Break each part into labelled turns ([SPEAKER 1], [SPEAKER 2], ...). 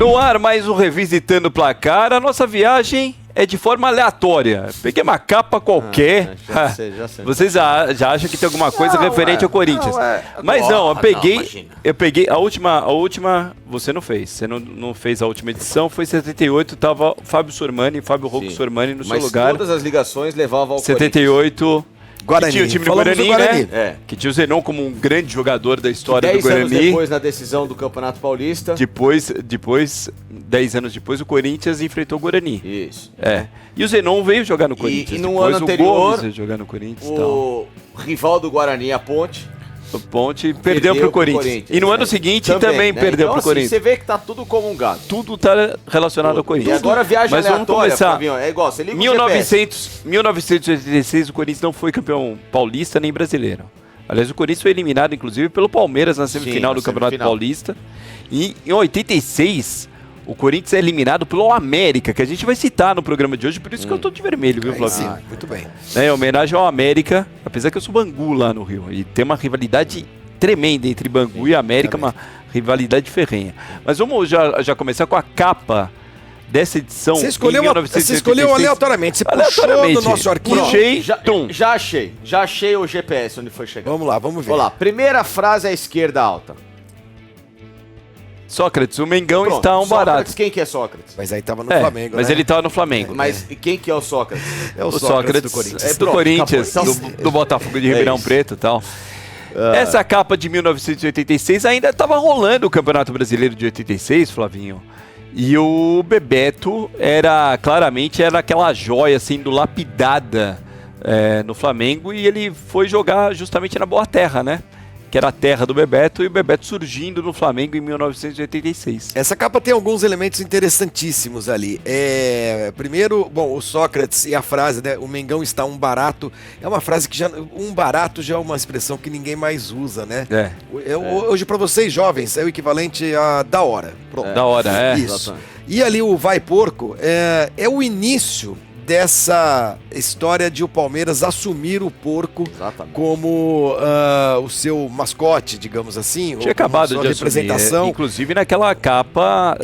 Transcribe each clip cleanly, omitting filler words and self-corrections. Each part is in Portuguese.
[SPEAKER 1] No ar, mais um Revisitando o Placar. A nossa viagem é de forma aleatória. Peguei uma capa qualquer.
[SPEAKER 2] Já sei.
[SPEAKER 1] Vocês já acham que tem alguma coisa referente ao Corinthians. Mas não, eu peguei a última você não fez. Você não fez a última edição, foi 78, tava Fábio Rocco Sormani no seu lugar.
[SPEAKER 2] Mas todas as ligações levavam ao
[SPEAKER 1] 78...
[SPEAKER 3] Guarani.
[SPEAKER 1] Que tinha o time do Guarani, né? Que tinha o Zenon como um grande jogador da história do Guarani.
[SPEAKER 2] 10 anos depois, na decisão do Campeonato Paulista.
[SPEAKER 1] Depois, 10 anos depois, o Corinthians enfrentou o Guarani.
[SPEAKER 2] Isso.
[SPEAKER 1] E o Zenon veio jogar no Corinthians.
[SPEAKER 2] E no ano anterior,
[SPEAKER 1] o Gomes veio jogar no Corinthians.
[SPEAKER 2] O rival do Guarani, a Ponte.
[SPEAKER 1] O Ponte perdeu pro Corinthians. E no ano seguinte também perdeu pro Corinthians.
[SPEAKER 2] Você vê que tá tudo comungado.
[SPEAKER 1] Tudo tá relacionado ao Corinthians.
[SPEAKER 2] E agora a viagem
[SPEAKER 1] Mas
[SPEAKER 2] aleatória,
[SPEAKER 1] vamos começar.
[SPEAKER 2] Flavinho, é igual, você liga
[SPEAKER 1] 1986, o Corinthians não foi campeão paulista nem brasileiro. Aliás, o Corinthians foi eliminado, inclusive, pelo Palmeiras na semifinal do Campeonato Paulista. E em 86... o Corinthians é eliminado pelo América, que a gente vai citar no programa de hoje, por isso que eu tô de vermelho, viu, Flavinho?
[SPEAKER 3] Sim, muito bem.
[SPEAKER 1] Em homenagem ao América, apesar que eu sou Bangu lá no Rio, e tem uma rivalidade tremenda entre Bangu e América, uma rivalidade ferrenha. Mas vamos já começar com a capa dessa edição.
[SPEAKER 3] Você escolheu aleatoriamente, você puxou do nosso arquivo.
[SPEAKER 2] Já achei o GPS onde foi chegar.
[SPEAKER 3] Vamos lá, vamos ver.
[SPEAKER 2] Vamos lá, primeira frase à esquerda alta.
[SPEAKER 1] Sócrates, o Mengão está um barato.
[SPEAKER 2] Sócrates, quem que é Sócrates?
[SPEAKER 3] Mas aí tava no Flamengo,
[SPEAKER 1] mas
[SPEAKER 3] né?
[SPEAKER 1] ele tava no Flamengo.
[SPEAKER 2] Mas quem que é o Sócrates?
[SPEAKER 3] É o Sócrates do Corinthians.
[SPEAKER 1] É do Corinthians, do Botafogo de Ribeirão Preto e tal. Essa capa de 1986 ainda estava rolando o Campeonato Brasileiro de 86, Flavinho. E o Bebeto era aquela joia sendo lapidada no Flamengo, e ele foi jogar justamente na Boa Terra, né? Que era a terra do Bebeto, e o Bebeto surgindo no Flamengo em 1986.
[SPEAKER 3] Essa capa tem alguns elementos interessantíssimos ali. Primeiro, o Sócrates e a frase, né? O Mengão está um barato. É uma frase que um barato já é uma expressão que ninguém mais usa, né? Hoje, para vocês jovens, é o equivalente a da hora. Pronto.
[SPEAKER 1] Da hora,
[SPEAKER 3] Isso.
[SPEAKER 1] Exatamente.
[SPEAKER 3] E ali o Vai Porco é o início dessa história de o Palmeiras assumir o porco como o seu mascote, digamos assim.
[SPEAKER 1] Tinha acabado de
[SPEAKER 3] representação.
[SPEAKER 1] Inclusive naquela capa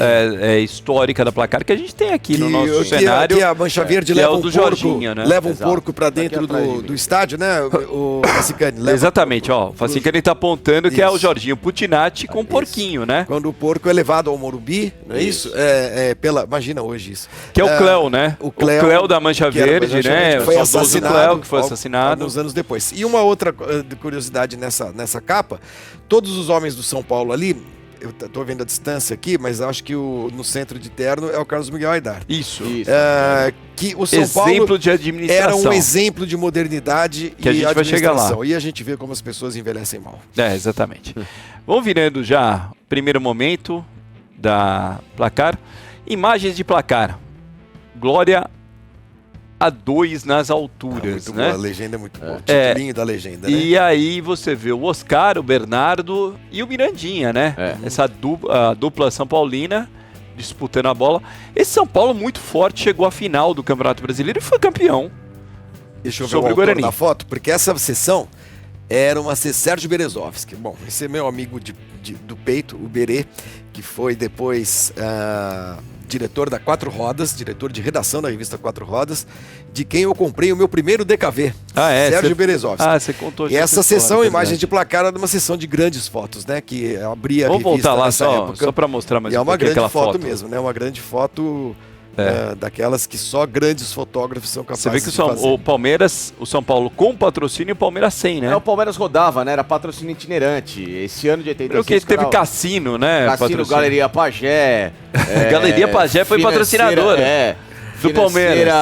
[SPEAKER 1] histórica da Placar que a gente tem aqui no nosso cenário.
[SPEAKER 3] Que a Mancha Verde leva um porco,
[SPEAKER 1] Jorginho, né?
[SPEAKER 3] Leva um porco para dentro do estádio, né? O Facicani.
[SPEAKER 1] Exatamente, ó. O Facicani está apontando que é o Jorginho Putinati com um porquinho, né?
[SPEAKER 3] Quando o porco é levado ao Morumbi, não é isso? Imagina hoje isso.
[SPEAKER 1] Que é o Cléo, né? O Cléo da Mancha Verde, né?
[SPEAKER 3] Foi assassinado,
[SPEAKER 1] Cléo, que foi assassinado
[SPEAKER 3] alguns anos depois. E uma outra curiosidade nessa capa, todos os homens do São Paulo ali, eu tô vendo a distância aqui, mas acho que no centro de terno é o Carlos Miguel Aidar.
[SPEAKER 1] Isso.
[SPEAKER 3] Que o São
[SPEAKER 1] Paulo de administração.
[SPEAKER 3] Era um exemplo de modernidade
[SPEAKER 1] que a gente vai chegar lá.
[SPEAKER 3] E a gente vê como as pessoas envelhecem mal.
[SPEAKER 1] Exatamente. Vamos virando já primeiro momento da Placar. Imagens de Placar. Glória a 2 nas alturas,
[SPEAKER 3] muito
[SPEAKER 1] né?
[SPEAKER 3] Boa, a legenda é muito boa. O titulinho da legenda, né?
[SPEAKER 1] E aí você vê o Oscar, o Bernardo e o Mirandinha, né? Essa dupla São Paulina disputando a bola. Esse São Paulo muito forte chegou à final do Campeonato Brasileiro e foi campeão.
[SPEAKER 3] Deixa eu ver o Guarani na foto, porque essa sessão era uma Sérgio Berezovski. Bom, esse é meu amigo do peito, o Berê, que foi depois diretor da Quatro Rodas, diretor de redação da revista Quatro Rodas, de quem eu comprei o meu primeiro DKV, Sérgio Berezovski.
[SPEAKER 1] Você contou.
[SPEAKER 3] E essa sessão, Imagens de Placar, era uma sessão de grandes fotos, né? Que abria a revista.
[SPEAKER 1] Vamos voltar lá
[SPEAKER 3] nessa época.
[SPEAKER 1] só para mostrar mais
[SPEAKER 3] um pouquinho aquela foto.
[SPEAKER 1] É uma grande foto
[SPEAKER 3] mesmo, né? Uma grande foto daquelas que só grandes fotógrafos são capazes de fazer.
[SPEAKER 1] Você vê que o Palmeiras, o São Paulo com patrocínio e o Palmeiras sem, né?
[SPEAKER 2] O Palmeiras rodava, né? Era patrocínio itinerante. Esse ano de 86...
[SPEAKER 1] Porque teve Cassino, né?
[SPEAKER 2] Cassino, Galeria Pajé.
[SPEAKER 1] Galeria Pajé foi patrocinadora. Do Palmeiras.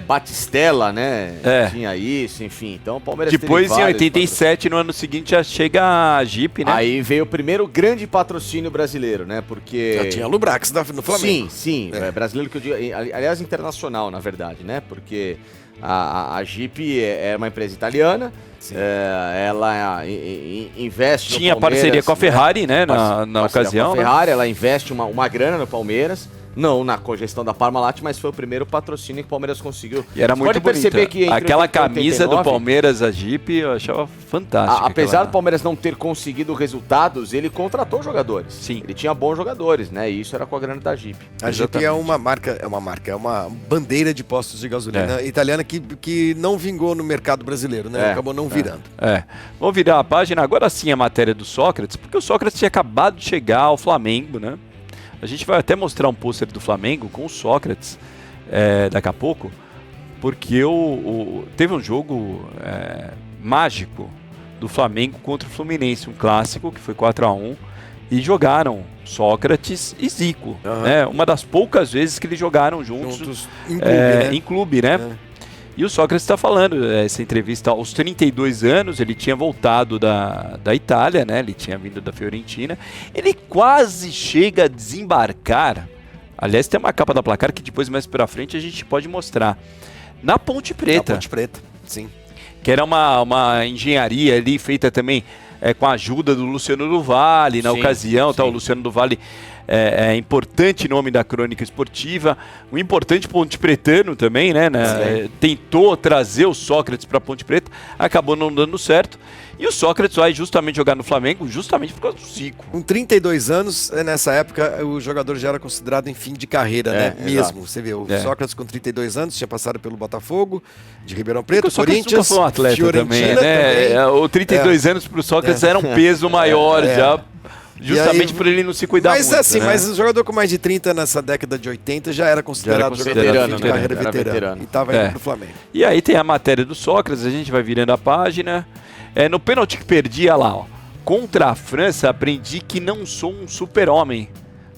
[SPEAKER 2] Batistella, né? Tinha isso, enfim. Então o Palmeiras
[SPEAKER 1] depois, em 87, no ano seguinte, já chega a Jeep, né?
[SPEAKER 2] Aí veio o primeiro grande patrocínio brasileiro, né? Porque...
[SPEAKER 3] Já tinha Lubrax no Flamengo.
[SPEAKER 2] Sim. Brasileiro que eu digo... Aliás, internacional, na verdade, né? Porque a Jeep é uma empresa italiana. Ela investe
[SPEAKER 1] Tinha
[SPEAKER 2] no Palmeiras,
[SPEAKER 1] parceria com a Ferrari, né? Na ocasião.
[SPEAKER 2] Com a Ferrari, ela investe uma grana no Palmeiras. Não na cogestão da Parmalat, mas foi o primeiro patrocínio que o Palmeiras conseguiu.
[SPEAKER 1] E era
[SPEAKER 2] Você
[SPEAKER 1] muito
[SPEAKER 2] pode perceber
[SPEAKER 1] bonita.
[SPEAKER 2] que
[SPEAKER 1] Aquela camisa
[SPEAKER 2] 89,
[SPEAKER 1] do Palmeiras, a Jeep, eu achava fantástica.
[SPEAKER 2] apesar do Palmeiras não ter conseguido resultados, ele contratou jogadores.
[SPEAKER 1] Sim.
[SPEAKER 2] Ele tinha bons jogadores, né? E isso era com a grana da Jeep.
[SPEAKER 3] A Jeep é uma bandeira de postos de gasolina italiana que não vingou no mercado brasileiro, né? Acabou não virando.
[SPEAKER 1] Vamos virar a página, agora sim a matéria do Sócrates, porque o Sócrates tinha acabado de chegar ao Flamengo, né? A gente vai até mostrar um pôster do Flamengo com o Sócrates daqui a pouco, porque teve um jogo mágico do Flamengo contra o Fluminense, um clássico que foi 4-1, e jogaram Sócrates e Zico, né? Uma das poucas vezes que eles jogaram juntos em clube, né? E o Sócrates está falando, essa entrevista aos 32 anos, ele tinha voltado da Itália, né? Ele tinha vindo da Fiorentina. Ele quase chega a desembarcar. Aliás, tem uma capa da Placar que depois, mais pra frente, a gente pode mostrar. Na Ponte Preta.
[SPEAKER 3] Na Ponte Preta, sim.
[SPEAKER 1] Que era uma engenharia ali feita também com a ajuda do Luciano do Vale, na ocasião. Tá, o Luciano do Vale é importante nome da crônica esportiva, um importante Ponte Pretano também, né? Tentou trazer o Sócrates para Ponte Preta, acabou não dando certo. E o Sócrates vai justamente jogar no Flamengo, justamente por causa do Zico.
[SPEAKER 3] Com 32 anos, nessa época, o jogador já era considerado em fim de carreira, né? Mesmo. Você vê, o Sócrates com 32 anos, tinha passado pelo Botafogo, de Ribeirão Preto,
[SPEAKER 1] Corinthians, foi um atleta também, né? O 32 anos para o Sócrates era um peso maior já. Justamente por ele não se cuidar muito.
[SPEAKER 3] Mas o jogador com mais de 30 nessa década de 80 já era considerado jogador de carreira veterano. E estava indo pro Flamengo.
[SPEAKER 1] E aí tem a matéria do Sócrates, a gente vai virando a página. No pênalti que perdi, olha lá, ó. Contra a França, aprendi que não sou um super-homem.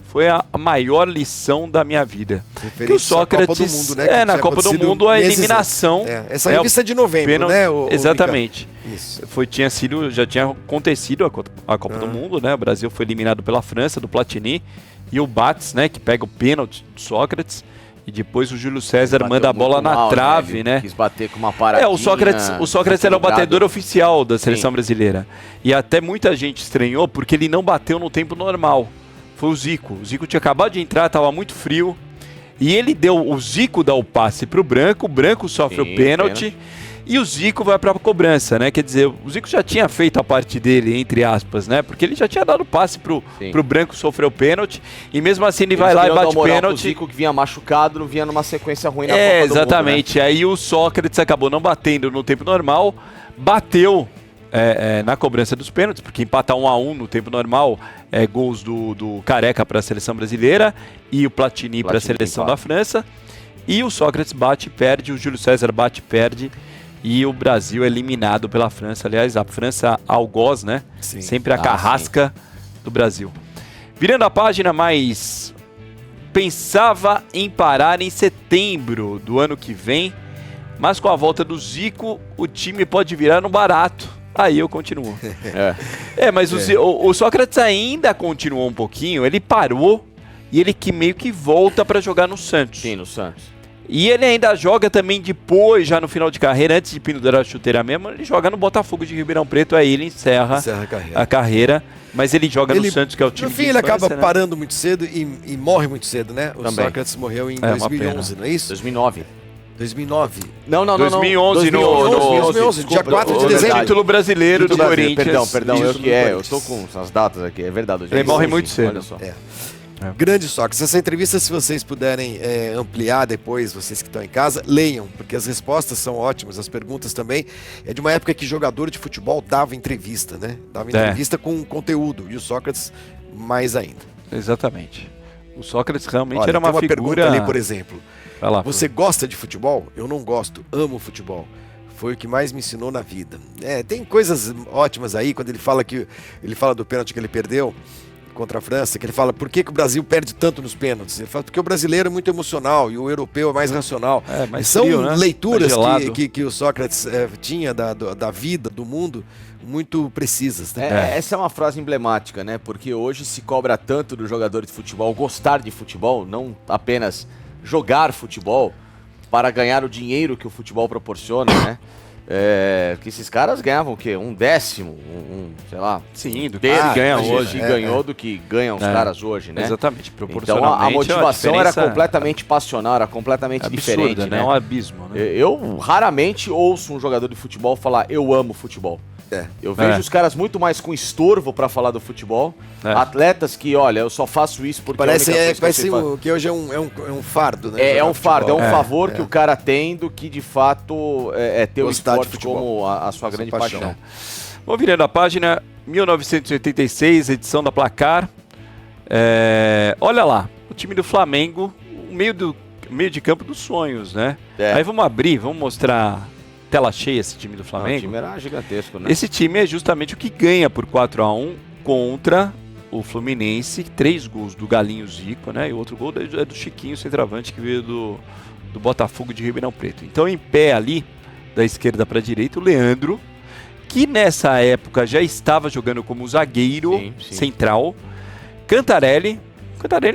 [SPEAKER 1] Foi a maior lição da minha vida. Que o Sócrates,
[SPEAKER 3] Copa do Mundo, né,
[SPEAKER 1] na Copa do Mundo, a eliminação.
[SPEAKER 3] Essa revista é de novembro, né?
[SPEAKER 1] Exatamente. Isso. Já tinha acontecido a Copa do Mundo, né? O Brasil foi eliminado pela França, do Platini, e o Bates, né, que pega o pênalti do Sócrates. E depois o Júlio César manda a bola na trave, né?
[SPEAKER 2] Quis bater com uma paradinha.
[SPEAKER 1] O Sócrates era o batedor oficial da seleção brasileira. E até muita gente estranhou porque ele não bateu no tempo normal. Foi o Zico. O Zico tinha acabado de entrar, estava muito frio. E o Zico dá o passe pro Branco, o Branco sofre o pênalti. E o Zico vai para a cobrança, né? Quer dizer, o Zico já tinha feito a parte dele, entre aspas, né? Porque ele já tinha dado passe pro Branco sofrer o pênalti. E mesmo assim ele vai lá e bate pênalti. O
[SPEAKER 2] Zico que vinha machucado, não vinha numa sequência ruim na Copa do Mundo,
[SPEAKER 1] exatamente.
[SPEAKER 2] Né?
[SPEAKER 1] Aí o Sócrates acabou não batendo no tempo normal, bateu na cobrança dos pênaltis, porque empatar 1-1 no tempo normal gols do Careca para a seleção brasileira e o Platini para a seleção da França. E o Sócrates bate e perde, o Júlio César bate e perde. E o Brasil é eliminado pela França. Aliás, a França algoz, né? Sim. Sempre a carrasca do Brasil. Virando a página, mas pensava em parar em setembro do ano que vem, mas com a volta do Zico, o time pode virar no barato. Aí eu continuo. Mas o Sócrates ainda continuou um pouquinho, ele parou e ele meio que volta para jogar no Santos.
[SPEAKER 2] Sim, no Santos.
[SPEAKER 1] E ele ainda joga também depois, já no final de carreira, antes de pendurar a chuteira mesmo, ele joga no Botafogo de Ribeirão Preto, aí ele encerra a carreira. Mas ele joga no Santos, que é o time.
[SPEAKER 3] No fim, ele acaba parando muito cedo e morre muito cedo, né? O Sócrates morreu em 2011, não é isso?
[SPEAKER 2] 2009.
[SPEAKER 3] 2009?
[SPEAKER 2] Não.
[SPEAKER 3] 2011, dia 4 de dezembro.
[SPEAKER 1] Título brasileiro do Corinthians.
[SPEAKER 2] Perdão, eu tô com as datas aqui, é verdade.
[SPEAKER 1] Ele morre muito cedo.
[SPEAKER 2] Olha só.
[SPEAKER 3] Grande Sócrates. Essa entrevista, se vocês puderem ampliar depois, vocês que estão em casa, leiam, porque as respostas são ótimas, as perguntas também. É de uma época que jogador de futebol dava entrevista, né? Dava entrevista com conteúdo, e o Sócrates mais ainda.
[SPEAKER 1] Exatamente. O Sócrates realmente era uma figura...
[SPEAKER 3] pergunta ali, por exemplo. Você gosta de futebol? Eu não gosto, amo futebol. Foi o que mais me ensinou na vida. Tem coisas ótimas aí, quando ele fala do pênalti que ele perdeu contra a França, que ele fala, por que o Brasil perde tanto nos pênaltis? Ele fala, porque o brasileiro é muito emocional e o europeu é mais racional. São frio, né? Leituras que o Sócrates tinha da vida, do mundo, muito precisas. Né?
[SPEAKER 2] Essa é uma frase emblemática, né? Porque hoje se cobra tanto do jogador de futebol gostar de futebol, não apenas jogar futebol para ganhar o dinheiro que o futebol proporciona, né? Que esses caras ganhavam o quê? Um décimo, sei lá.
[SPEAKER 1] Sim, do que ganha hoje.
[SPEAKER 2] Ganhou do que ganham os caras hoje, né?
[SPEAKER 1] Exatamente, proporcionalmente.
[SPEAKER 2] Então a motivação era completamente passional, era completamente diferente,
[SPEAKER 1] né? É um abismo, né?
[SPEAKER 2] Eu raramente ouço um jogador de futebol falar, eu amo futebol. Eu vejo os caras muito mais com estorvo pra falar do futebol. Atletas que, olha, eu só faço isso porque
[SPEAKER 3] parece que hoje é um fardo, né?
[SPEAKER 2] É um fardo, é um favor que o cara tem do que de fato ter o esporte como a sua grande paixão.
[SPEAKER 1] Vamos virando a página, 1986, edição da Placar. Olha lá, o time do Flamengo, o meio de campo dos sonhos, né? Aí vamos abrir, vamos mostrar tela cheia esse time do Flamengo.
[SPEAKER 2] O time era gigantesco, né?
[SPEAKER 1] Esse time é justamente o que ganha por 4-1 contra o Fluminense. 3 gols do Galinho Zico, né? E o outro gol é do Chiquinho, centroavante, que veio do Botafogo de Ribeirão Preto. Então, em pé ali, da esquerda para a direita, o Leandro, que nessa época já estava jogando como zagueiro central. Cantarelli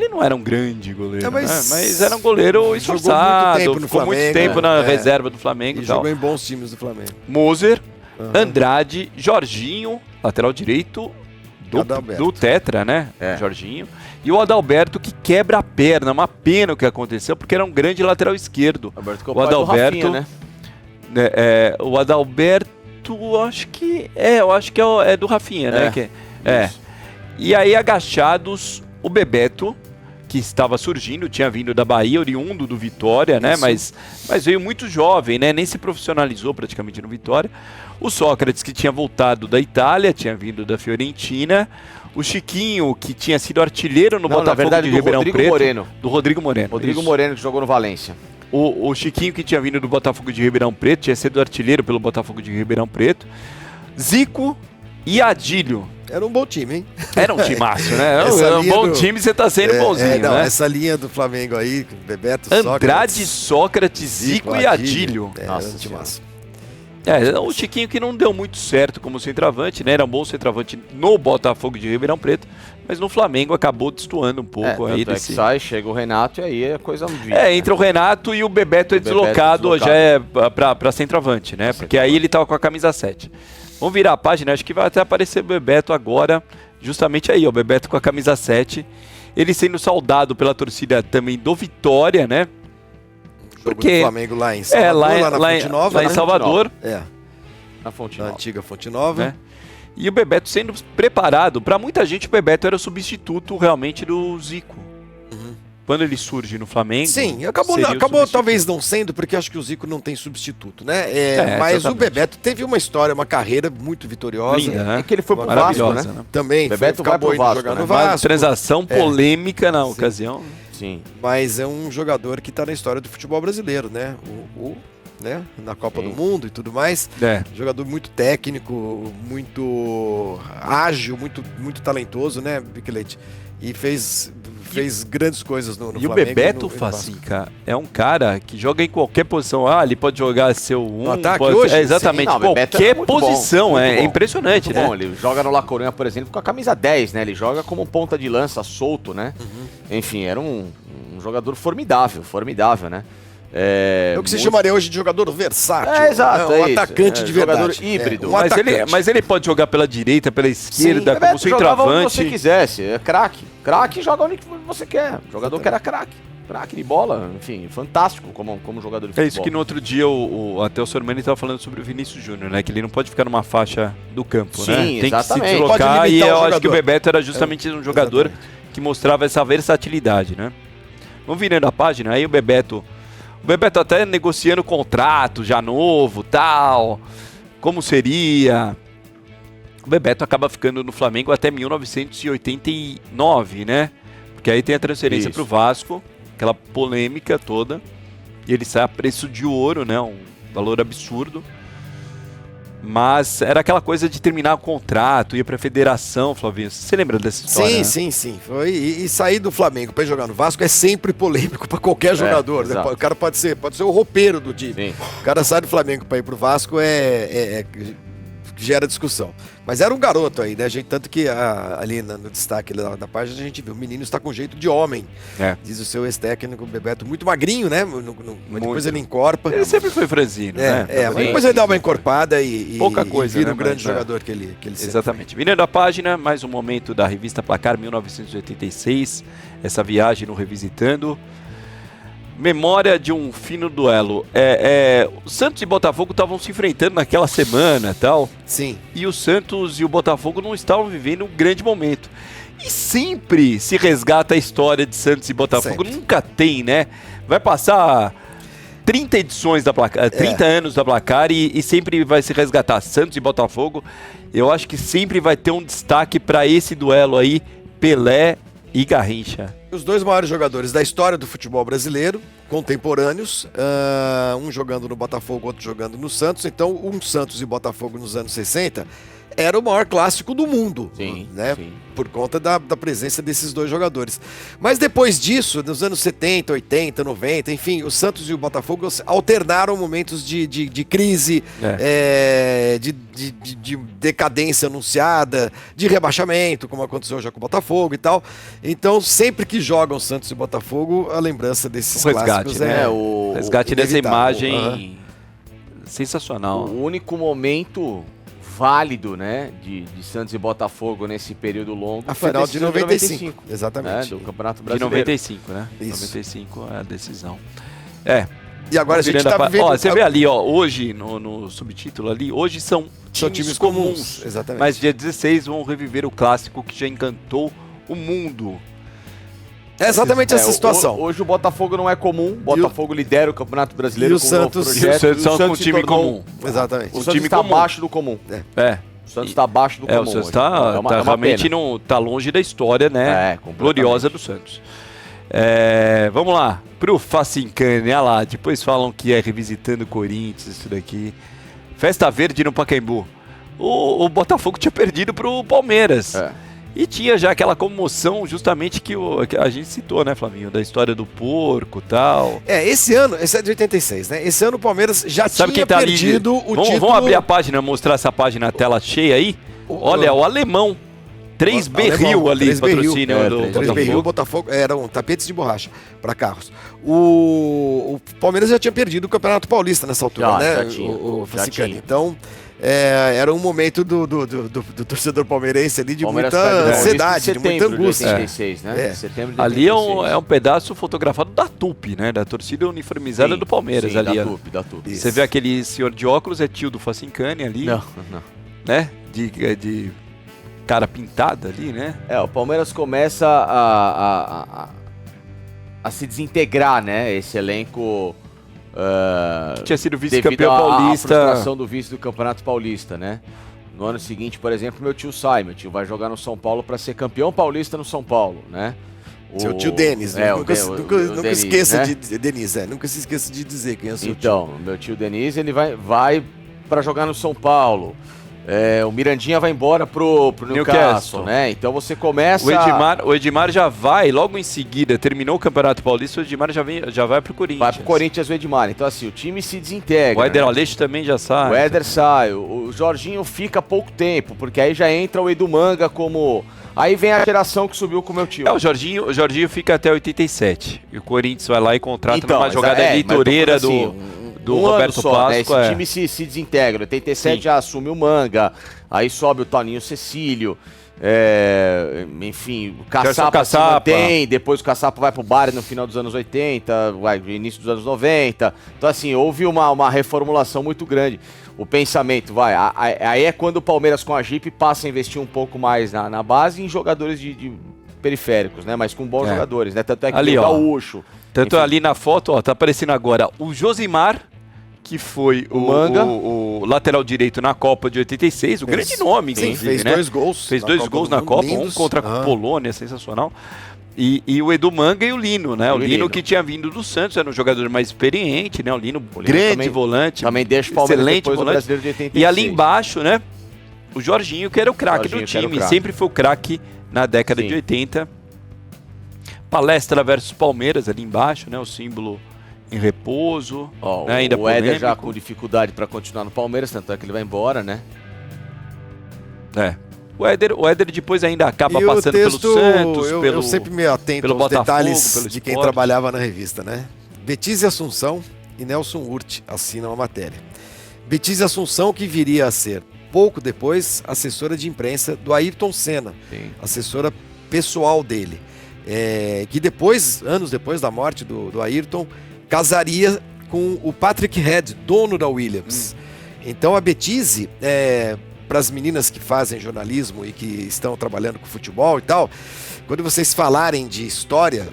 [SPEAKER 1] não era um grande goleiro, mas era um goleiro esforçado, ficou muito tempo na reserva do Flamengo.
[SPEAKER 3] E jogou em bons times do Flamengo.
[SPEAKER 1] Moser, Andrade, Jorginho, lateral direito do Tetra, né? Jorginho. E o Adalberto, que quebra a perna. Uma pena o que aconteceu, porque era um grande lateral esquerdo.
[SPEAKER 2] O Adalberto,
[SPEAKER 1] Rafinha, né? O Adalberto, acho que é do Rafinha, né? E aí, agachados, o Bebeto, que estava surgindo, tinha vindo da Bahia, oriundo do Vitória, né? Mas veio muito jovem, né? Nem se profissionalizou praticamente no Vitória. O Sócrates, que tinha voltado da Itália, tinha vindo da Fiorentina. O Chiquinho, que tinha sido artilheiro no Botafogo de Ribeirão Preto. Do Rodrigo Moreno.
[SPEAKER 2] Rodrigo Moreno, que jogou no Valência.
[SPEAKER 1] O Chiquinho, que tinha vindo do Botafogo de Ribeirão Preto, tinha sido artilheiro pelo Botafogo de Ribeirão Preto. Zico e Adílio.
[SPEAKER 3] Era um bom time, hein?
[SPEAKER 1] Era um timaço, né? Era um bom time, você tá sendo bonzinho, né?
[SPEAKER 3] Essa linha do Flamengo aí, Bebeto,
[SPEAKER 1] Andrade, Sócrates, Zico e Adílio.
[SPEAKER 3] Nossa, um timaço.
[SPEAKER 1] O Chiquinho, que não deu muito certo como centroavante, né? Era um bom centroavante no Botafogo de Ribeirão Preto, mas no Flamengo acabou destoando um pouco aí desse...
[SPEAKER 2] chega o Renato e aí a coisa vira.
[SPEAKER 1] Entra o Renato e o Bebeto é deslocado já pra centroavante, né? Porque aí ele tava com a camisa 7. Vamos virar a página, acho que vai até aparecer o Bebeto agora, justamente aí, o Bebeto com a camisa 7. Ele sendo saudado pela torcida também do Vitória, né?
[SPEAKER 3] Porque o Flamengo lá em Salvador,
[SPEAKER 1] lá na Fonte Nova, em Salvador.
[SPEAKER 2] Na Fonte Nova.
[SPEAKER 3] Na antiga Fonte Nova.
[SPEAKER 1] E o Bebeto sendo preparado, para muita gente o Bebeto era o substituto realmente do Zico. Quando ele surge no Flamengo...
[SPEAKER 3] Sim, acabou talvez não sendo, porque acho que o Zico não tem substituto, né? Mas exatamente. O Bebeto teve uma história, uma carreira muito vitoriosa.
[SPEAKER 1] Linda, né?
[SPEAKER 2] Que ele foi pro Vasco, né?
[SPEAKER 3] Também,
[SPEAKER 2] Bebeto acabou
[SPEAKER 3] indo jogar no Vasco.
[SPEAKER 1] Uma transação polêmica na ocasião.
[SPEAKER 2] Sim.
[SPEAKER 3] Mas é um jogador que está na história do futebol brasileiro, né? Né? Na Copa do Mundo e tudo mais. Jogador muito técnico, muito ágil, muito talentoso, né, Biquelete? E fez grandes coisas no Flamengo.
[SPEAKER 1] E o Bebeto Facinca é um cara que joga em qualquer posição. Ele pode jogar seu
[SPEAKER 3] no ataque hoje?
[SPEAKER 1] Exatamente, qualquer posição.
[SPEAKER 2] Bom,
[SPEAKER 1] é impressionante, né?
[SPEAKER 2] Bom. Ele joga no La Coruña, por exemplo, com a camisa 10, né? Ele joga como ponta de lança, solto, né? Enfim, era um jogador formidável, né?
[SPEAKER 3] É o que se chamaria hoje de jogador versátil.
[SPEAKER 2] Exato.
[SPEAKER 3] Um atacante de verdade.
[SPEAKER 2] Jogador híbrido.
[SPEAKER 1] Mas ele pode jogar pela direita, pela esquerda, como centroavante.
[SPEAKER 2] Jogava onde você quisesse. É craque. Craque joga onde você quer. Jogador que era craque. Craque de bola, enfim, fantástico como jogador de futebol.
[SPEAKER 1] É isso que no outro dia até o Sormani estava falando sobre o Vinícius Júnior, né? Que ele não pode ficar numa faixa do campo, né?
[SPEAKER 2] Sim,
[SPEAKER 1] tem
[SPEAKER 2] exatamente.
[SPEAKER 1] que se deslocar e eu acho que o Bebeto era justamente um jogador que mostrava essa versatilidade, né? Vamos virando a página, aí o Bebeto até negociando contrato já novo, tal, como seria. O Bebeto acaba ficando no Flamengo até 1989, né? Porque aí tem a transferência para o Vasco, aquela polêmica toda, e ele sai a preço de ouro, né? Um valor absurdo. Mas era aquela coisa de terminar o contrato, ia pra federação, Flavinho. Você lembra dessa história?
[SPEAKER 3] Sim. Foi. E sair do Flamengo para jogar no Vasco é sempre polêmico para qualquer jogador. Né? O cara pode ser o roupeiro do time. Sim. O cara sai do Flamengo para ir pro Vasco gera discussão. Mas era um garoto aí, né? Tanto que ali no destaque da página a gente viu, o menino está com jeito de homem. Diz o seu ex-técnico Bebeto, muito magrinho, né? Mas depois ele encorpa.
[SPEAKER 1] Ele sempre foi franzino, né?
[SPEAKER 3] Mas depois ele dá uma encorpada e
[SPEAKER 1] pouca coisa,
[SPEAKER 3] vira
[SPEAKER 1] né?
[SPEAKER 3] um grande jogador que ele
[SPEAKER 1] exatamente. Virando a página, mais um momento da revista Placar 1986, essa viagem no Revisitando. Memória de um fino duelo. O Santos e Botafogo estavam se enfrentando naquela semana e tal.
[SPEAKER 3] Sim.
[SPEAKER 1] E o Santos e o Botafogo não estavam vivendo um grande momento. E sempre se resgata a história de Santos e Botafogo. Sempre. Nunca tem, né? Vai passar 30 edições da Placar, 30 anos da Placar e sempre vai se resgatar Santos e Botafogo. Eu acho que sempre vai ter um destaque para esse duelo aí, Pelé e Garrincha.
[SPEAKER 3] Os dois maiores jogadores da história do futebol brasileiro, contemporâneos, um jogando no Botafogo, outro jogando no Santos. Então, um Santos e Botafogo nos anos 60 era o maior clássico do mundo, né? Sim. Por conta da presença desses dois jogadores. Mas depois disso, nos anos 70, 80, 90, enfim, o Santos e o Botafogo alternaram momentos de crise, de decadência anunciada, de rebaixamento, como aconteceu já com o Botafogo e tal. Então, sempre que jogam Santos e Botafogo, a lembrança desses clássicos
[SPEAKER 1] o resgate dessa imagem sensacional.
[SPEAKER 2] O único momento válido, né, de Santos e Botafogo nesse período longo.
[SPEAKER 3] A final de 95. Exatamente.
[SPEAKER 2] Do Campeonato Brasileiro.
[SPEAKER 1] De 95, né? Isso. 95 é a decisão.
[SPEAKER 3] E agora a gente tá vendo...
[SPEAKER 1] você vê ali, hoje, no subtítulo ali, hoje são times comuns.
[SPEAKER 3] Exatamente.
[SPEAKER 1] Mas dia 16 vão reviver o clássico que já encantou o mundo.
[SPEAKER 3] É exatamente essa situação.
[SPEAKER 2] Hoje o Botafogo não é comum. O Botafogo lidera o Campeonato Brasileiro.
[SPEAKER 3] E o Santos
[SPEAKER 1] são com um time comum.
[SPEAKER 3] Exatamente.
[SPEAKER 2] O Santos está abaixo do comum.
[SPEAKER 1] O
[SPEAKER 2] Santos está abaixo do comum.
[SPEAKER 1] O Santos realmente não tá longe da história, né? Gloriosa do Santos. Vamos lá. Pro Facincani, olha lá. Depois falam que é revisitando o Corinthians, isso daqui. Festa Verde no Pacaembu. O Botafogo tinha perdido pro Palmeiras. E tinha já aquela comoção justamente que a gente citou, né, Flavinho? Da história do porco e tal.
[SPEAKER 3] Esse é de 86, né? Esse ano o Palmeiras já tinha perdido o título...
[SPEAKER 1] Vamos abrir a página, mostrar essa página na tela cheia aí? Olha, o alemão. 3B Rio ali, patrocínio do
[SPEAKER 3] 3B Rio, Botafogo, eram tapetes de borracha para carros. O Palmeiras já tinha perdido o Campeonato Paulista nessa altura, né? Já tinha. Então... era um momento do torcedor palmeirense ali de muita ansiedade, de muita angústia.
[SPEAKER 2] 86, né? Setembro de 86.
[SPEAKER 1] Ali é um pedaço fotografado da TUP, né? Da torcida uniformizada do Palmeiras.
[SPEAKER 2] Sim,
[SPEAKER 1] ali.
[SPEAKER 2] Da TUP.
[SPEAKER 1] Você vê aquele senhor de óculos, é tio do Facincani ali.
[SPEAKER 2] Não.
[SPEAKER 1] Né? De cara pintada ali, né?
[SPEAKER 2] O Palmeiras começa a se desintegrar, né? Esse elenco...
[SPEAKER 1] que tinha sido vice-campeão paulista.
[SPEAKER 2] A frustração do vice do Campeonato Paulista, né? No ano seguinte, por exemplo, meu tio sai. Meu tio vai jogar no São Paulo para ser campeão paulista no São Paulo, né?
[SPEAKER 3] Seu tio Denis, nunca esqueça, né? Denis, nunca se esqueça de dizer quem é o seu tio.
[SPEAKER 2] Então, meu tio Denis, ele vai para jogar no São Paulo. O Mirandinha vai embora pro Newcastle, né? Então você começa...
[SPEAKER 1] O Edmar já vai, logo em seguida, terminou o Campeonato Paulista, o Edmar já vai pro Corinthians.
[SPEAKER 2] Vai pro Corinthians o Edmar. Então assim, o time se desintegra.
[SPEAKER 1] O Éder Aleixo também já sai.
[SPEAKER 2] O Éder sai. O Jorginho fica pouco tempo, porque aí já entra o Edu Manga como... Aí vem a geração que subiu com o meu tio.
[SPEAKER 1] O Jorginho fica até 87. E o Corinthians vai lá e contrata numa jogada eleitoreira do Roberto Páscoa.
[SPEAKER 2] Né? Esse time se desintegra. 87 já assume o Manga, aí sobe o Toninho Cecílio, enfim, o Caçapa se mantém, depois o Caçapa vai pro Bari no final dos anos 80, início dos anos 90. Então assim, houve uma reformulação muito grande. O pensamento, aí é quando o Palmeiras com a Jeep passa a investir um pouco mais na base em jogadores de periféricos, né? Mas com bons jogadores, né? Tanto é que
[SPEAKER 1] ali,
[SPEAKER 2] o Gaúcho.
[SPEAKER 1] Tanto ali na foto, tá aparecendo agora o Josimar, que foi o lateral direito na Copa de 86, o grande nome, inclusive,
[SPEAKER 3] fez 2 gols.
[SPEAKER 1] Fez 2 gols na Copa, um contra a Polônia, sensacional. E o Edu Manga e o Lino, né? O Lino que tinha vindo do Santos, era um jogador mais experiente, né? O Lino grande também, volante,
[SPEAKER 2] também deixa o Palmeiras
[SPEAKER 1] excelente
[SPEAKER 2] depois
[SPEAKER 1] volante.
[SPEAKER 2] Do Brasileiro de 86.
[SPEAKER 1] E ali embaixo, né? O Jorginho, que era o craque do time, sempre foi o craque na década de 80. Palestra versus Palmeiras ali embaixo, né? O símbolo em repouso, né? Ainda
[SPEAKER 2] o Éder já com dificuldade para continuar no Palmeiras, tanto é que ele vai embora, né?
[SPEAKER 1] O Éder depois ainda acaba passando
[SPEAKER 3] texto,
[SPEAKER 1] pelo Santos,
[SPEAKER 3] eu sempre me atento
[SPEAKER 1] pelo
[SPEAKER 3] aos
[SPEAKER 1] Botafogo,
[SPEAKER 3] detalhes
[SPEAKER 1] pelo
[SPEAKER 3] de quem
[SPEAKER 1] Sport.
[SPEAKER 3] trabalhava na revista, né? Betísia Assunção e Nelson Hurt assinam a matéria. Betísia Assunção, que viria a ser, pouco depois, assessora de imprensa do Ayrton Senna, assessora pessoal dele, que depois, anos depois da morte do Ayrton, casaria com o Patrick Head, dono da Williams. Então a Betísia, para as meninas que fazem jornalismo e que estão trabalhando com futebol e tal, quando vocês falarem de história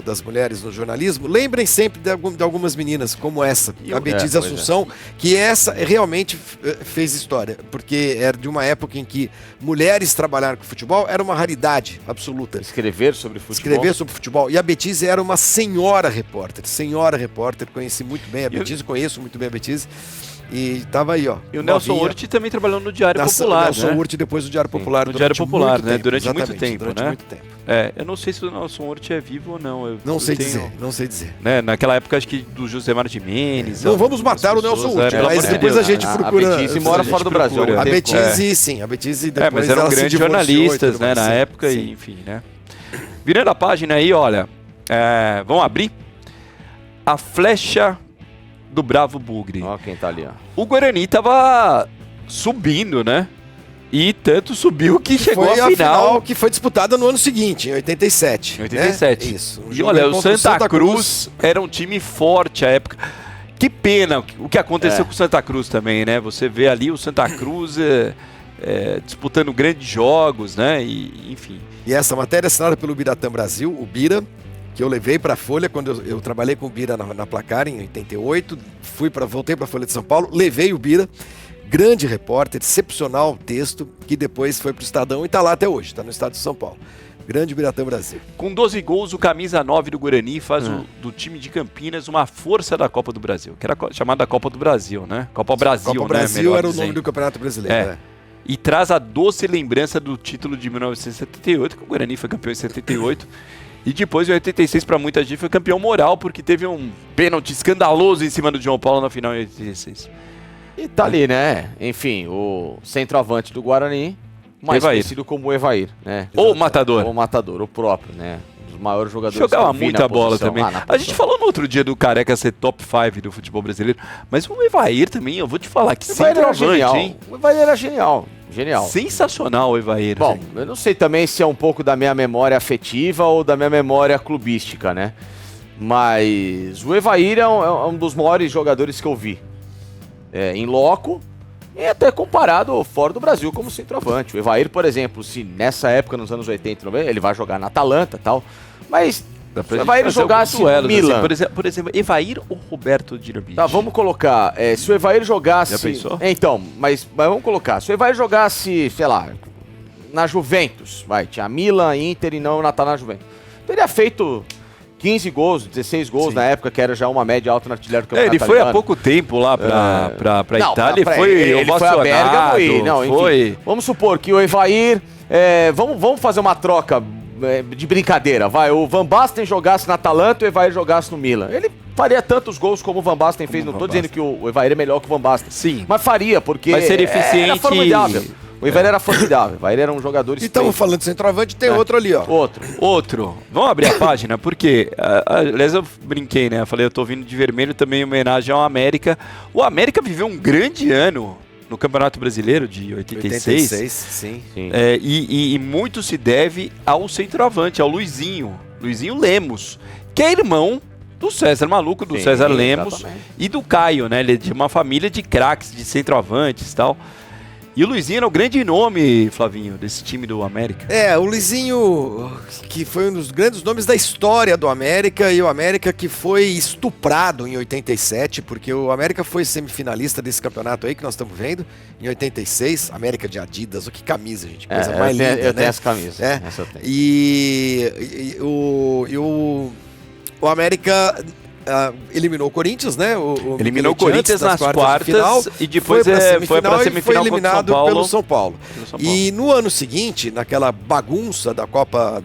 [SPEAKER 3] das mulheres no jornalismo, lembrem sempre de algumas meninas como essa, a Betísia Assunção, que essa realmente fez história, porque era de uma época em que mulheres trabalharam com futebol era uma raridade absoluta.
[SPEAKER 2] Escrever sobre futebol.
[SPEAKER 3] E a Betísia era uma senhora repórter, conheci muito bem a Betísia, conheço muito bem a Betísia. E tava aí, ó.
[SPEAKER 1] E o Nelson Hurt também trabalhou no Diário Popular,
[SPEAKER 3] o Nelson Hurt depois do Diário Popular.
[SPEAKER 1] No Diário Popular, né? Durante muito tempo,
[SPEAKER 3] durante
[SPEAKER 1] né?
[SPEAKER 3] muito tempo.
[SPEAKER 1] Eu não sei se o Nelson Hurt é vivo ou não.
[SPEAKER 3] Não sei dizer.
[SPEAKER 1] Né? Naquela época, acho que do Josemar de Mendes.
[SPEAKER 3] Não vamos matar o Nelson Hurt, mas depois a gente procura.
[SPEAKER 2] A Betísia mora fora do Brasil.
[SPEAKER 3] A Betísia, sim. A Betísia depois
[SPEAKER 1] mas eram grandes jornalistas, né? Na época, e enfim, né? Virando a página aí, olha. Vamos abrir. A flecha do Bravo Bugre.
[SPEAKER 2] Ó, quem tá ali, ó.
[SPEAKER 1] O Guarani tava subindo, né? E tanto subiu que chegou à final.
[SPEAKER 3] Que foi disputada no ano seguinte, em 87.
[SPEAKER 1] Em 87.
[SPEAKER 3] Né? Isso.
[SPEAKER 1] E olha, o Santa Cruz era um time forte à época. Que pena o que aconteceu com o Santa Cruz também, né? Você vê ali o Santa Cruz disputando grandes jogos, né? E, enfim.
[SPEAKER 3] E essa matéria é assinada pelo Biratã Brasil, o Bira, que eu levei para a Folha quando eu trabalhei com o Bira na Placar em 88, voltei para a Folha de São Paulo, levei o Bira, grande repórter, excepcional texto, que depois foi para o Estadão e está lá até hoje, está no estado de São Paulo. Grande Biratã Brasil.
[SPEAKER 1] Com 12 gols, o camisa 9 do Guarani faz do time de Campinas uma força da Copa do Brasil, que era chamada Copa do Brasil, né? Copa Brasil,
[SPEAKER 3] Copa Brasil era o nome do Campeonato Brasileiro, né?
[SPEAKER 1] E traz a doce lembrança do título de 1978, que o Guarani foi campeão em 78. E depois, em 86, para muita gente, foi campeão moral, porque teve um pênalti escandaloso em cima do João Paulo na final em 86.
[SPEAKER 2] E tá ali, né? Enfim, o centroavante do Guarani, mais conhecido como Evair, né?
[SPEAKER 1] Ou Matador.
[SPEAKER 2] Ou Matador, o próprio, né? Um dos maiores jogadores.
[SPEAKER 1] Jogava muita bola também. A gente falou no outro dia do Careca ser top 5 do futebol brasileiro, mas o Evair também, eu vou te falar que centroavante, hein?
[SPEAKER 2] O Evair era genial. Genial.
[SPEAKER 1] Sensacional o Evair.
[SPEAKER 2] Bom, eu não sei também se é um pouco da minha memória afetiva ou da minha memória clubística, né? Mas o Evair é um dos maiores jogadores que eu vi. Em loco e até comparado fora do Brasil como centroavante. O Evair, por exemplo, se nessa época, nos anos 80, 90, ele vai jogar na Atalanta e tal, mas se o Evair jogasse no Milan...
[SPEAKER 1] Assim, por exemplo, Evair ou Roberto Dinamite?
[SPEAKER 2] Tá, vamos colocar, se o Evair jogasse...
[SPEAKER 1] Já pensou?
[SPEAKER 2] Então, mas vamos colocar, se o Evair jogasse, sei lá, na Juventus, tinha Milan, Inter e não tá na Juventus, teria feito 15 gols, 16 gols na época, que era já uma média alta na artilharia do campeonato
[SPEAKER 1] ele foi há pouco tempo lá pra Itália,
[SPEAKER 2] ele foi a Bergamo e... Não, enfim, vamos supor que o Evair... vamos fazer uma troca de brincadeira, o Van Basten jogasse na Atalanta e o Evair jogasse no Milan. Ele faria tantos gols como o Van Basten fez, não tô dizendo que o Evair é melhor que o Van Basten.
[SPEAKER 1] Sim.
[SPEAKER 2] Mas faria, porque
[SPEAKER 1] vai ser eficiente.
[SPEAKER 2] Era formidável. O Evair era formidável, o Evair era um jogador...
[SPEAKER 3] E estamos falando de centroavante, tem outro ali, ó.
[SPEAKER 1] Outro. Vamos abrir a página, porque, aliás, eu brinquei, né? Eu falei, eu tô vindo de vermelho também em homenagem ao América. O América viveu um grande ano no Campeonato Brasileiro de 86.
[SPEAKER 3] 86, sim.
[SPEAKER 1] E muito se deve ao centroavante, ao Luizinho Lemos, que é irmão do César Maluco, do César Lemos, exatamente. E do Caio, né? Ele é de uma família de craques, de centroavantes e tal. E o Luizinho era o grande nome, Flavinho, desse time do América.
[SPEAKER 3] O Luizinho, que foi um dos grandes nomes da história do América, e o América que foi estuprado em 87, porque o América foi semifinalista desse campeonato aí que nós estamos vendo, em 86, América de Adidas, que camisa, gente, coisa mais linda,
[SPEAKER 2] eu tenho essa camisa.
[SPEAKER 3] Essa eu tenho. E o América eliminou o Corinthians, né?
[SPEAKER 1] Eliminou o Corinthians nas quartas e depois foi para a semifinal
[SPEAKER 3] foi eliminado pelo São Paulo.
[SPEAKER 1] E
[SPEAKER 3] no ano seguinte, naquela bagunça da Copa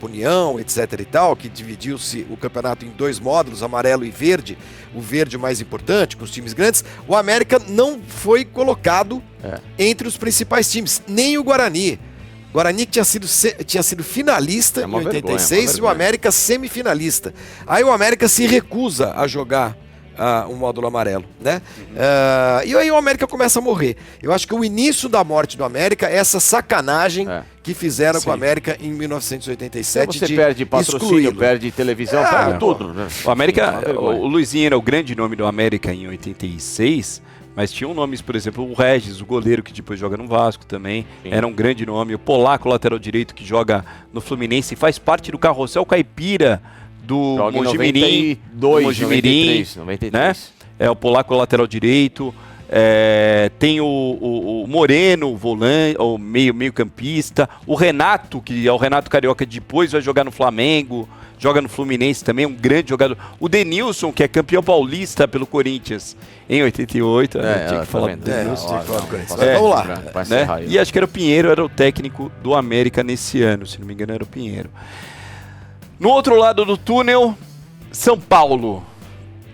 [SPEAKER 3] União, etc e tal, que dividiu-se o campeonato em 2 módulos, amarelo e verde, o verde mais importante, com os times grandes, o América não foi colocado entre os principais times, nem o Guarani. Guarani que tinha sido finalista em 86 e o América semifinalista. Aí o América se recusa a jogar um módulo amarelo, né? E aí o América começa a morrer. Eu acho que o início da morte do América é essa sacanagem que fizeram com o América em 1987.
[SPEAKER 2] Você perde patrocínio, perde televisão, perde tudo. Né?
[SPEAKER 1] O América, o Luizinho era o grande nome do América em 86. Mas tinham nomes, por exemplo, o Regis, o goleiro que depois joga no Vasco também, era um grande nome. O Polaco, lateral direito, que joga no Fluminense, faz parte do carrossel caipira do Mojimirim.
[SPEAKER 2] 93,
[SPEAKER 1] né? O Polaco, lateral direito. Tem o Moreno, o volante, o meio campista. O Renato, que é o Renato Carioca, depois vai jogar no Flamengo. Joga no Fluminense também, um grande jogador. O Denilson, que é campeão paulista pelo Corinthians em 88. Tinha que falar do Denilson.
[SPEAKER 3] Vamos lá.
[SPEAKER 1] Né? E acho que era o Pinheiro, era o técnico do América nesse ano, se não me engano era o Pinheiro. No outro lado do túnel, São Paulo.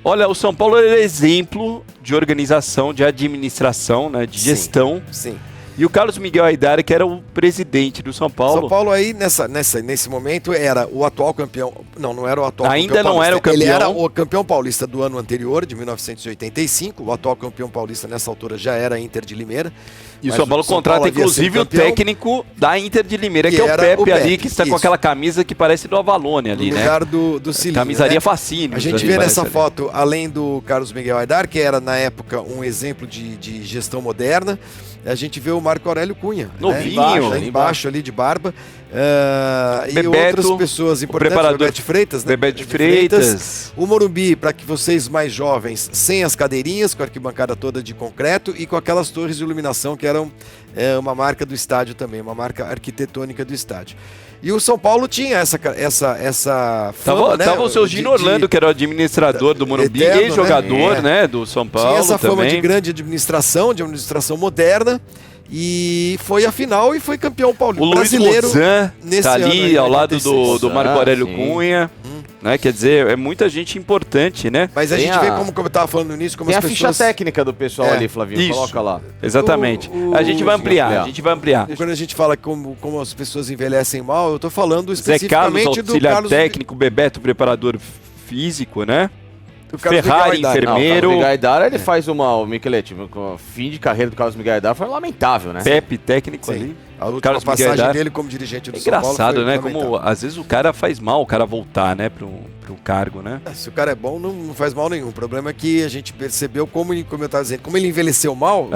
[SPEAKER 1] Olha, o São Paulo é exemplo de organização, de administração, né, de gestão.
[SPEAKER 3] Sim.
[SPEAKER 1] E o Carlos Miguel Aidar, que era o presidente do São Paulo.
[SPEAKER 3] São Paulo aí, nesse momento, era o atual campeão... Não era o atual
[SPEAKER 1] ainda
[SPEAKER 3] campeão
[SPEAKER 1] não
[SPEAKER 3] paulista.
[SPEAKER 1] Era o campeão.
[SPEAKER 3] Ele era o campeão paulista do ano anterior, de 1985. O atual campeão paulista, nessa altura, já era a Inter de Limeira.
[SPEAKER 1] E o São Paulo contrata, inclusive, o técnico da Inter de Limeira, que é o Pepe ali, que está com aquela camisa que parece do Avalone ali,
[SPEAKER 3] no lugar do Cilinho,
[SPEAKER 1] camisaria Facínio.
[SPEAKER 3] A gente vê nessa foto, além do Carlos Miguel Aidar, que era, na época, um exemplo de gestão moderna, a gente vê o Marco Aurélio Cunha.
[SPEAKER 1] Novinho.
[SPEAKER 3] Embaixo ali de barba.
[SPEAKER 1] Bebeto,
[SPEAKER 3] e outras pessoas importantes.
[SPEAKER 1] O
[SPEAKER 3] Bebete Freitas, né?
[SPEAKER 1] Bebete Freitas.
[SPEAKER 3] O Morumbi, para que vocês mais jovens, sem as cadeirinhas, com a arquibancada toda de concreto e com aquelas torres de iluminação que eram uma marca do estádio também, uma marca arquitetônica do estádio. E o São Paulo tinha essa fama, né?
[SPEAKER 1] Tava o seu Gino Orlando, que era o administrador do Morumbi, ex-jogador, né, do São Paulo.
[SPEAKER 3] Tinha essa fama
[SPEAKER 1] também.
[SPEAKER 3] de grande administração moderna. E foi a final e foi campeão paulista brasileiro.
[SPEAKER 1] O Luiz Mozan tá ali ao lado do Marco Aurélio Cunha. Né? Quer dizer, é muita gente importante, né?
[SPEAKER 3] Mas a gente vê, como eu estava falando no início, como
[SPEAKER 2] tem
[SPEAKER 3] as pessoas...
[SPEAKER 2] Tem a ficha técnica do pessoal ali, Flavinho,
[SPEAKER 1] Isso.
[SPEAKER 2] Coloca lá.
[SPEAKER 1] Exatamente. A gente vai ampliar,
[SPEAKER 3] Quando a gente fala como as pessoas envelhecem mal, eu estou falando especificamente
[SPEAKER 1] Zé Carlos, auxiliar técnico, Bebeto, preparador físico, né? Ferrari, enfermeiro.
[SPEAKER 2] O Miguel Aidar, ele faz o Michelete, o fim de carreira do Carlos Miguel Aidar foi lamentável, né?
[SPEAKER 1] Pepe, técnico ali.
[SPEAKER 3] A última passagem dele como dirigente do São Paulo
[SPEAKER 1] engraçado, né? Como às vezes o cara faz mal o cara voltar, né, pro cargo, né?
[SPEAKER 3] Se o cara é bom, não faz mal nenhum. O problema é que a gente percebeu como eu estava dizendo, como ele envelheceu mal,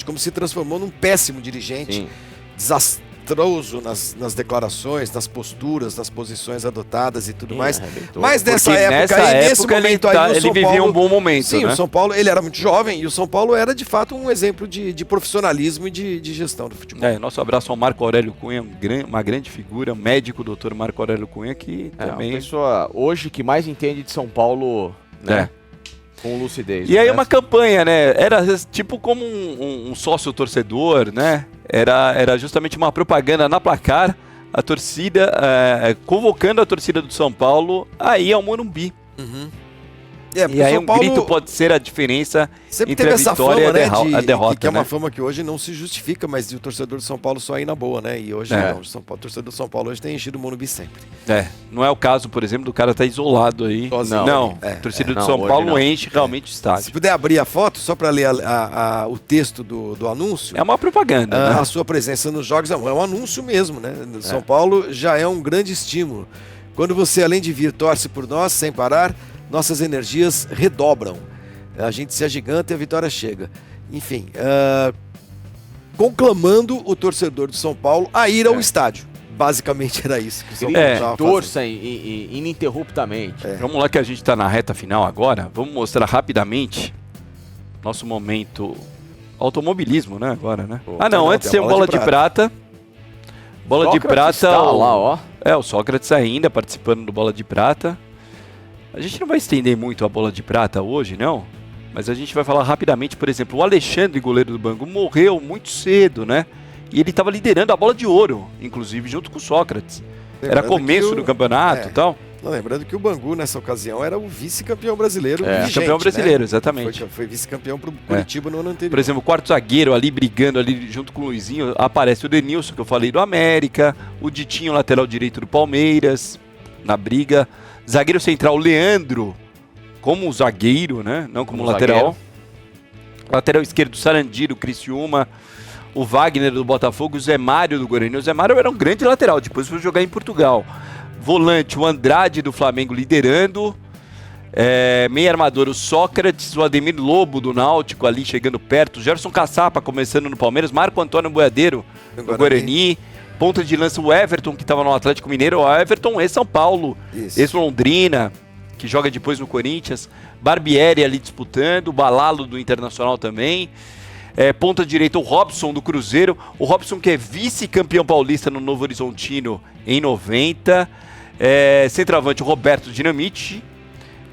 [SPEAKER 3] como se transformou num péssimo dirigente, desastroso nas declarações, nas posturas, nas posições adotadas e tudo mais. Mas nessa época aí, nesse momento aí,
[SPEAKER 1] ele vivia um bom momento.
[SPEAKER 3] Sim,
[SPEAKER 1] né?
[SPEAKER 3] O São Paulo, ele era muito jovem e o São Paulo era de fato um exemplo de profissionalismo e de gestão do futebol.
[SPEAKER 1] Nosso abraço ao Marco Aurélio Cunha, uma grande figura, um médico, doutor Marco Aurélio Cunha, que também...
[SPEAKER 2] a pessoa hoje que mais entende de São Paulo, né? Com lucidez.
[SPEAKER 1] E aí uma campanha, né? Era tipo como um sócio torcedor, né? Era justamente uma propaganda na placar, a torcida, convocando a torcida do São Paulo a ir ao Morumbi. E aí um grito pode ser a diferença entre a vitória e a derrota.
[SPEAKER 3] Que é uma fama que hoje não se justifica, mas o torcedor do São Paulo só ir na boa, né? E hoje não. O torcedor do São Paulo hoje tem enchido o Morumbi sempre.
[SPEAKER 1] Não é o caso, por exemplo, do cara estar isolado aí. Não. A torcida do São Paulo enche realmente o estádio.
[SPEAKER 3] Se puder abrir a foto, só para ler o texto do anúncio.
[SPEAKER 1] É uma propaganda, né?
[SPEAKER 3] A sua presença nos jogos é um anúncio mesmo, né? São Paulo já é um grande estímulo. Quando você, além de vir, torce por nós sem parar, nossas energias redobram. A gente se agiganta e a vitória chega. Enfim, conclamando o torcedor do São Paulo a ir ao estádio. Basicamente era isso que o São Paulo estava fazendo.
[SPEAKER 2] Torça ininterruptamente.
[SPEAKER 1] Vamos lá que a gente está na reta final agora. Vamos mostrar rapidamente nosso momento automobilismo, né? Agora, né? Antes tem o Bola de Prata. Bola de Prata.
[SPEAKER 2] Tá lá, ó.
[SPEAKER 1] O Sócrates ainda participando do Bola de Prata. A gente não vai estender muito a bola de prata hoje, não. Mas a gente vai falar rapidamente, por exemplo, o Alexandre, goleiro do Bangu, morreu muito cedo, né? E ele estava liderando a bola de ouro, inclusive, junto com o Sócrates. Era começo do campeonato e tal.
[SPEAKER 3] Lembrando que o Bangu, nessa ocasião, era o vice-campeão brasileiro.
[SPEAKER 1] Campeão brasileiro, né? Exatamente.
[SPEAKER 3] Foi vice-campeão para o Curitiba no ano anterior.
[SPEAKER 1] Por exemplo, o quarto zagueiro ali, brigando ali junto com o Luizinho, aparece o Denilson, que eu falei, do América, o Ditinho, lateral direito do Palmeiras, na briga. Zagueiro central, Leandro, como zagueiro, né? Não como lateral. Zagueiro. Lateral esquerdo, Sarandiro, Criciúma. O Wagner do Botafogo, o Zé Mário do Guarani. O Zé Mário era um grande lateral, depois foi jogar em Portugal. Volante, o Andrade do Flamengo liderando. Meio armador, o Sócrates, o Ademir Lobo do Náutico ali chegando perto. O Gerson Caçapa começando no Palmeiras. Marco Antônio Boiadeiro do Guarani. Ponta de lança, o Everton, que estava no Atlético Mineiro. O Everton ex-São Paulo, ex-Londrina, que joga depois no Corinthians. Barbieri ali disputando. O Balalo do Internacional também. Ponta direita, o Robson do Cruzeiro. O Robson, que é vice-campeão paulista no Novo Horizontino em 90. Centroavante, o Roberto Dinamite.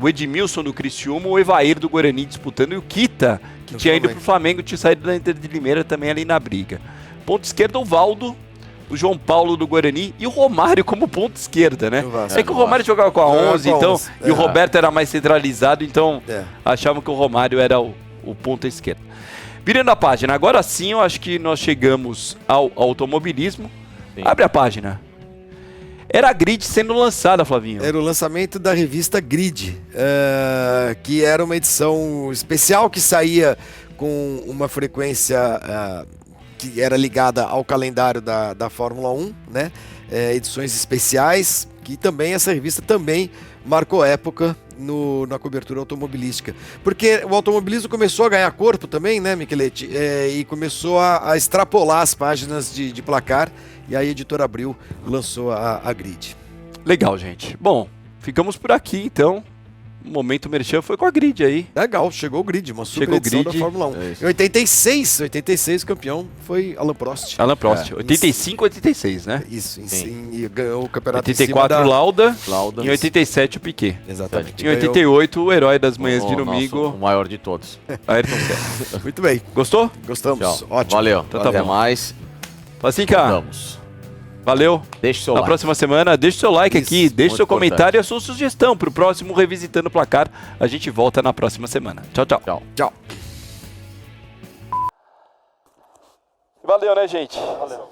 [SPEAKER 1] O Edmilson do Criciúma. O Evair do Guarani disputando. E o Kita, que tinha ido pro Flamengo, tinha saído da Inter de Limeira também ali na briga. Ponta esquerda, o Valdo. O João Paulo do Guarani e o Romário como ponta esquerda, né? Que o Romário jogava com a 11, então, e o Roberto era mais centralizado, então achavam que o Romário era o ponta esquerda. Virando a página, agora sim eu acho que nós chegamos ao automobilismo. Sim. Abre a página. Era a Grid sendo lançada, Flavinho.
[SPEAKER 3] Era o lançamento da revista Grid, que era uma edição especial que saía com uma frequência que era ligada ao calendário da Fórmula 1, né? Edições especiais, que também essa revista também marcou época na cobertura automobilística. Porque o automobilismo começou a ganhar corpo também, né, Micheletti? E começou a extrapolar as páginas de placar, e aí a Editora Abril lançou a Grid.
[SPEAKER 1] Legal, gente. Bom, ficamos por aqui, então. O momento merchan foi com a Grid aí.
[SPEAKER 3] Legal, chegou o Grid, uma super edição da Fórmula 1. Em 86 campeão foi Alain Prost.
[SPEAKER 1] Alain Prost, 85, 86, né?
[SPEAKER 3] Isso, e ganhou o campeonato
[SPEAKER 1] 84 Lauda, em 87 o Piquet.
[SPEAKER 3] Exatamente.
[SPEAKER 1] Em 88 o herói das manhãs de domingo.
[SPEAKER 2] O maior de todos.
[SPEAKER 1] Ayrton Senna.
[SPEAKER 3] Muito bem.
[SPEAKER 1] Gostou?
[SPEAKER 3] Gostamos.
[SPEAKER 2] Tchau.
[SPEAKER 3] Ótimo.
[SPEAKER 2] Valeu.
[SPEAKER 1] Então
[SPEAKER 2] até mais.
[SPEAKER 1] Facinca.
[SPEAKER 2] Vamos.
[SPEAKER 1] Valeu.
[SPEAKER 2] Deixe seu
[SPEAKER 1] like. Na próxima semana, deixe seu like aqui, deixe seu comentário e a sua sugestão para o próximo Revisitando o Placar. A gente volta na próxima semana. Tchau, tchau.
[SPEAKER 3] Tchau.
[SPEAKER 1] Valeu, né, gente? Valeu.